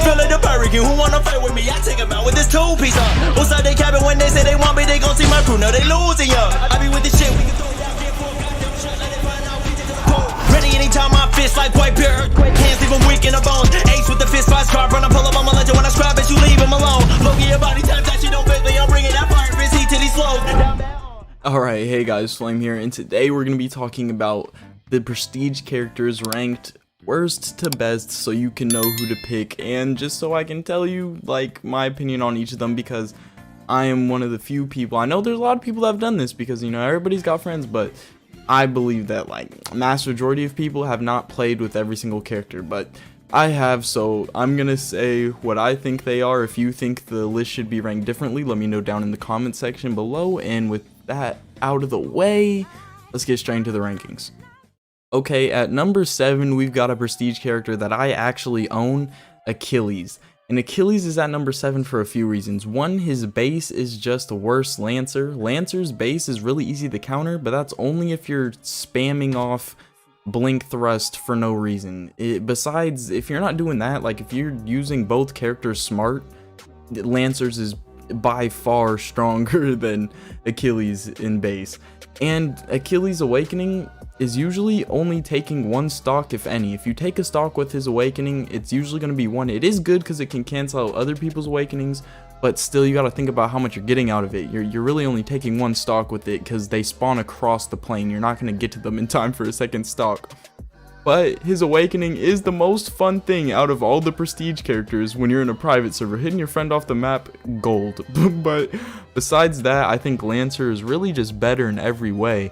feel like the hurricane. Who wanna fight with me? I take him out with this two-piece. Outside they cabin when they say they want me, they gon' see my crew. Now they losing, I be with the shit. We can throw down, get full, goddamn shit like they find out. We just ready anytime my fist like white bear earthquake. Hands leave them weak in the bones. Ace with the fist fights, carve, run, I pull up on my legend. When I scrap it, you leave him alone. Look at your body, times that you don't quickly. I'm bringing that fire fist heat till he slows down. Alright, hey guys, Flame here, and today we're going to be talking about the prestige characters ranked worst to best so you can know who to pick, and just so I can tell you, like, my opinion on each of them, because I am one of the few people. I know there's a lot of people that have done this because, you know, everybody's got friends, but I believe that, like, mass majority of people have not played with every single character, but I have, so I'm gonna say what I think they are. If you think the list should be ranked differently, let me know down in the comment section below, and with that out of the way, let's get straight into the rankings. Okay, at number 7, we've got a prestige character that I actually own, Achilles. And Achilles is at number 7 for a few reasons. One, his base is just worse Lancer. Lancer's base is really easy to counter, but that's only if you're spamming off blink thrust for no reason. Besides, if you're not doing that, like if you're using both characters smart, Lancer's is by far stronger than Achilles in base. And Achilles Awakening is usually only taking one stock, if any. If you take a stock with his Awakening, it's usually going to be one. It is good because it can cancel out other people's Awakenings, but still you got to think about how much you're getting out of it. You're really only taking one stock with it because they spawn across the plane. You're not going to get to them in time for a second stock. But his Awakening is the most fun thing out of all the prestige characters when you're in a private server. Hitting your friend off the map, gold. But besides that, I think Lancer is really just better in every way.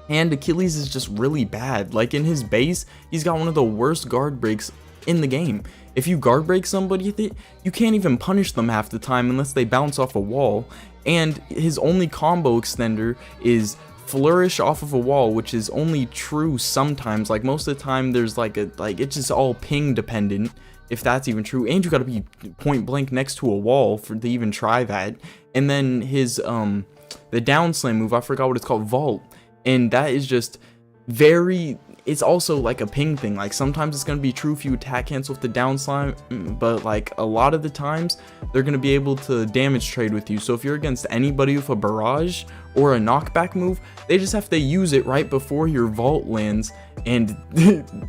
And Achilles is just really bad. Like in his base, he's got one of the worst guard breaks in the game. If you guard break somebody with it, you can't even punish them half the time unless they bounce off a wall. And his only combo extender is flourish off of a wall, which is only true sometimes. Like most of the time there's it's just all ping dependent, if that's even true, and you gotta be point blank next to a wall to even try that. And then his the down slam move, I forgot what it's called, vault, and that is just very, it's also like a ping thing. Like sometimes it's going to be true if you attack cancel with the down slam, but like a lot of the times they're going to be able to damage trade with you. So if you're against anybody with a barrage or a knockback move, they just have to use it right before your vault lands, and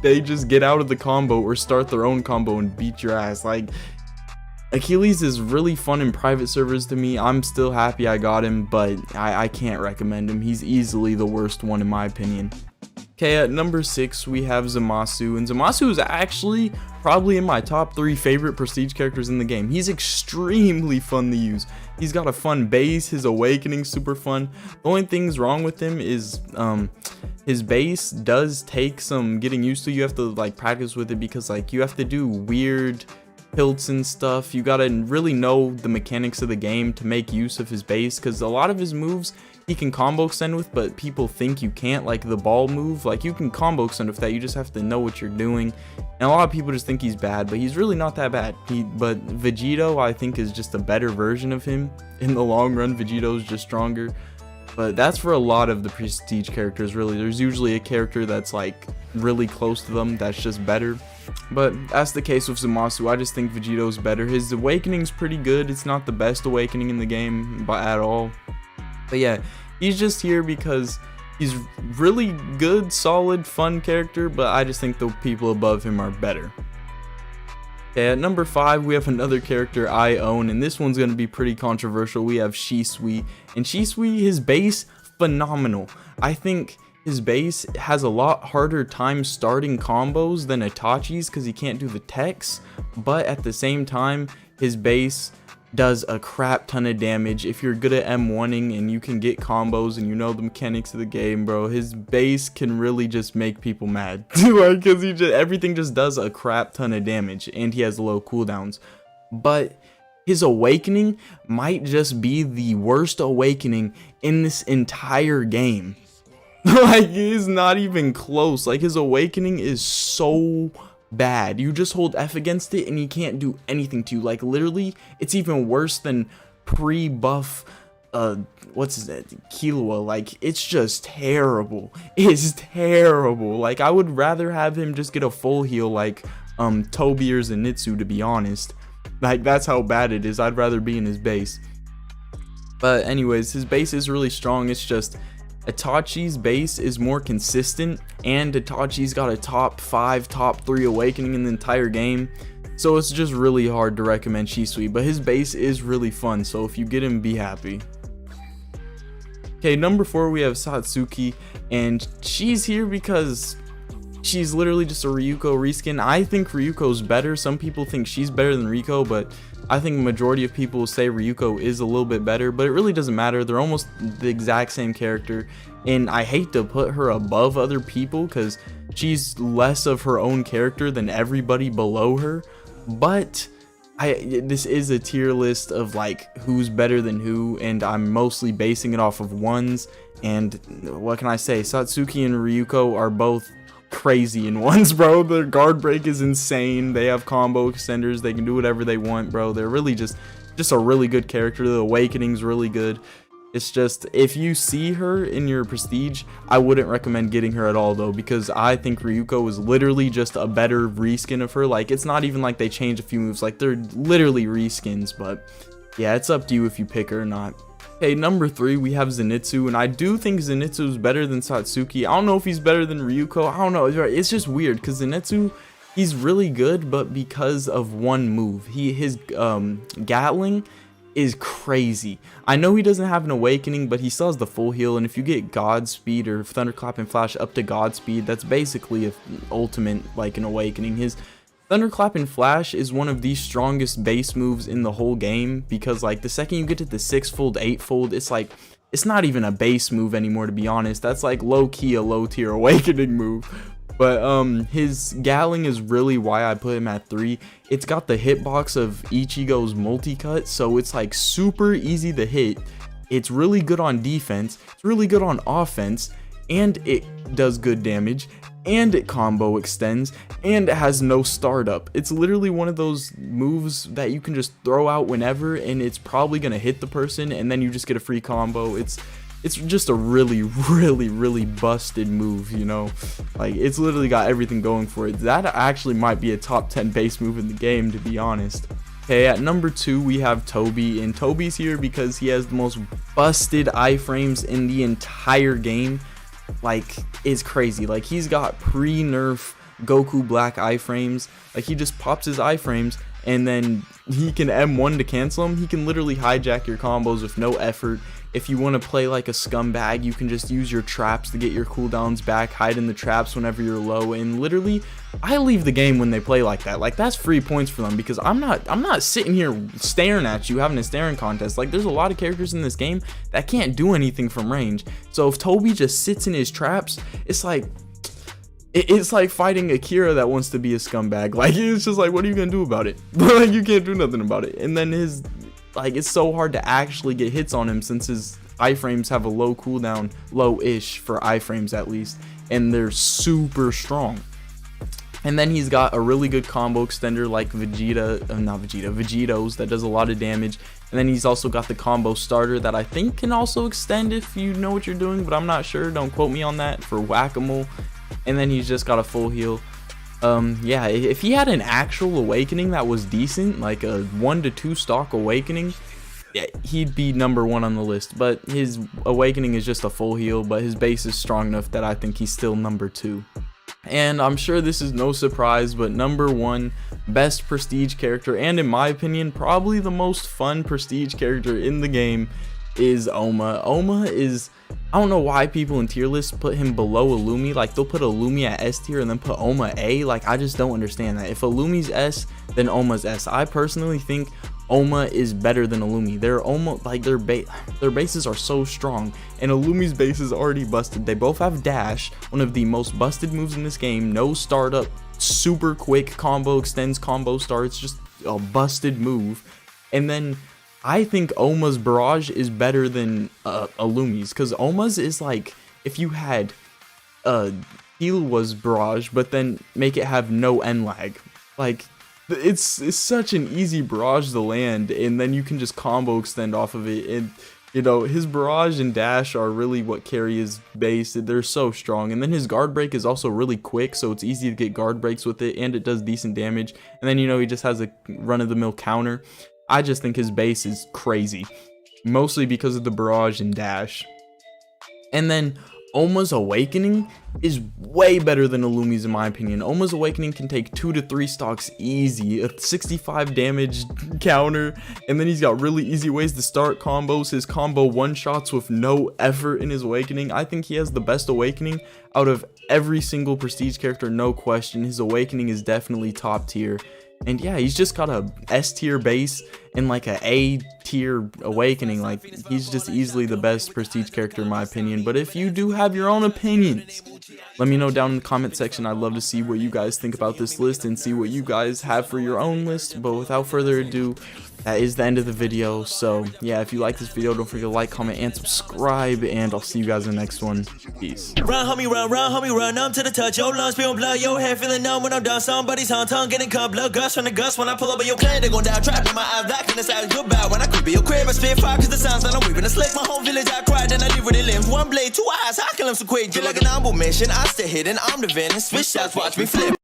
they just get out of the combo or start their own combo and beat your ass. Like, Achilles is really fun in private servers to me. I'm still happy I got him, but I can't recommend him. He's easily the worst one in my opinion. Okay, at number 6 we have Zamasu, and Zamasu is actually probably in my top 3 favorite prestige characters in the game. He's extremely fun to use. He's got a fun base, his Awakening super fun. The only things wrong with him is his base does take some getting used to. You have to like practice with it because like you have to do weird hilts and stuff. You gotta really know the mechanics of the game to make use of his base, because a lot of his moves he can combo extend with, but people think you can't. Like the ball move, like you can combo extend with that, you just have to know what you're doing. And a lot of people just think he's bad, but he's really not that bad. But Vegito, I think, is just a better version of him. In the long run, Vegito's just stronger. But that's for a lot of the prestige characters, really. There's usually a character that's like really close to them that's just better. But that's the case with Zamasu. I just think Vegito's better. His Awakening's pretty good. It's not the best Awakening in the game at all. But yeah, he's just here because he's really good, solid, fun character, but I just think the people above him are better. Okay, at number 5 we have another character I own, and this one's going to be pretty controversial. We have Shisui, and Shisui, his base, phenomenal. I think his base has a lot harder time starting combos than Itachi's because he can't do the techs, but at the same time his base does a crap ton of damage. If you're good at M1ing and you can get combos and you know the mechanics of the game, bro, his base can really just make people mad. Like, because everything just does a crap ton of damage, and he has low cooldowns. But his Awakening might just be the worst Awakening in this entire game. Like, it is not even close. Like, his Awakening is so bad. You just hold F against it and he can't do anything to you. Like, literally, it's even worse than pre-buff what's his name, Killua. Like, it's just terrible. It's terrible. Like, I would rather have him just get a full heal like Tobi or Zenitsu, to be honest. Like, that's how bad it is. I'd rather be in his base. But anyways, his base is really strong. It's just Itachi's base is more consistent, and Itachi's got a top 5, top 3 awakening in the entire game. So it's just really hard to recommend Shisui, but his base is really fun, so if you get him, be happy. Okay, number 4 we have Satsuki, and she's here because she's literally just a Ryuko reskin. I think Ryuko's better. Some people think she's better than Riko, but I think the majority of people say Ryuko is a little bit better, but it really doesn't matter. They're almost the exact same character, and I hate to put her above other people because she's less of her own character than everybody below her, but this is a tier list of like who's better than who, and I'm mostly basing it off of ones. And what can I say? Satsuki and Ryuko are both crazy in ones, bro. Their guard break is insane. They have combo extenders. They can do whatever they want, bro. They're really just a really good character. The awakening's really good. It's just, if you see her in your prestige, I wouldn't recommend getting her at all though, because I think Ryuko is literally just a better reskin of her. Like, it's not even like they change a few moves, like they're literally reskins. But yeah, it's up to you if you pick her or not. Okay, number 3 we have Zenitsu, and I do think Zenitsu is better than Satsuki. I don't know if he's better than Ryuko. I don't know. It's just weird because Zenitsu, he's really good, but because of one move, his Gatling is crazy. I know he doesn't have an awakening, but he still has the full heal, and if you get Godspeed or Thunderclap and Flash up to Godspeed, that's basically an ultimate, like an awakening. His Thunderclap and Flash is one of the strongest base moves in the whole game, because like the second you get to the 6-fold, 8-fold, it's like, it's not even a base move anymore, to be honest. That's like low-key a low-tier awakening move. But his Gatling is really why I put him at 3. It's got the hitbox of Ichigo's multi-cut, so it's like super easy to hit. It's really good on defense, it's really good on offense, and it does good damage, and it combo extends, and it has no startup. It's literally one of those moves that you can just throw out whenever, and it's probably gonna hit the person, and then you just get a free combo. It's just a really busted move, you know. Like, it's literally got everything going for it. That actually might be a top 10 base move in the game, to be honest. Okay, at number 2 we have Tobi, and Tobi's here because he has the most busted iframes in the entire game. Like, it's crazy. Like, he's got pre-nerf Goku Black iframes. Like, he just pops his iframes, and then he can M1 to cancel them. He can literally hijack your combos with no effort. If you want to play like a scumbag, you can just use your traps to get your cooldowns back, hide in the traps whenever you're low, and literally, I leave the game when they play like that. Like, that's free points for them, because I'm not sitting here staring at you, having a staring contest. Like, there's a lot of characters in this game that can't do anything from range. So if Tobi just sits in his traps, it's like fighting Akira that wants to be a scumbag. Like, it's just like, what are you gonna do about it? Like, you can't do nothing about it. And then it's so hard to actually get hits on him since his iframes have a low cooldown, low-ish for iframes at least, and they're super strong. And then he's got a really good combo extender like Vegito's that does a lot of damage. And then he's also got the combo starter that I think can also extend if you know what you're doing, but I'm not sure. Don't quote me on that, for Whack-A-Mole. And then he's just got a full heal. Yeah, if he had an actual awakening that was decent, like a 1 to 2 stock awakening, yeah, he'd be number 1 on the list. But his awakening is just a full heal, but his base is strong enough that I think he's still number 2. And I'm sure this is no surprise, but number 1 best prestige character, and in my opinion probably the most fun prestige character in the game, is Oma. Oma is, I don't know why people in tier lists put him below Illumi. Like, they'll put Illumi at S tier and then put Oma A. Like, I just don't understand that. If Illumi's S, then Oma's S. I personally think Oma is better than Illumi. They're almost like their bases are so strong, and Illumi's base is already busted. They both have dash, one of the most busted moves in this game. No startup, super quick combo extends, combo starts, just a busted move. And then I think Oma's barrage is better than Illumi's, because Oma's is like if you had Heal was barrage, but then make it have no end lag. Like, it's such an easy barrage to land, and then you can just combo extend off of it. And You know, his barrage and dash are really what carry his base. They're so strong. And then his guard break is also really quick, so it's easy to get guard breaks with it, and it does decent damage. And then, you know, he just has a run-of-the-mill counter. I just think his base is crazy, mostly because of the barrage and dash. And then Oma's Awakening is way better than Illumi's in my opinion. Oma's Awakening can take 2 to 3 stocks easy, a 65 damage counter, and then he's got really easy ways to start combos. His combo one-shots with no effort in his Awakening. I think he has the best Awakening out of every single Prestige character, no question. His Awakening is definitely top tier. And yeah, he's just got a S tier base and like a A tier Awakening. Like, he's just easily the best Prestige character in my opinion. But if you do have your own opinions, let me know down in the comment section. I'd love to see what you guys think about this list and see what you guys have for your own list. But without further ado, that is the end of the video. So yeah, if you like this video, don't forget to like, comment, and subscribe, and I'll see you guys in the next one. Peace. Run, homie, run, numb to the touch. Your lungs spilling blood, your head feeling numb when I'm done. Somebody's on tongue getting cut, blood gush from the guts. When I pull up in your clan, they gon' die. Trapped in my eyes, black in the side, goodbye. When I creep in your crib, I spit fire, cause the sounds that I'm weaving. I slick my whole village, I cried, then I leave with the limbs. One blade, 2 eyes, I kill him so quick. Just like an humble mission, I stay hidden, I'm the villain. Switch shots, watch me flip.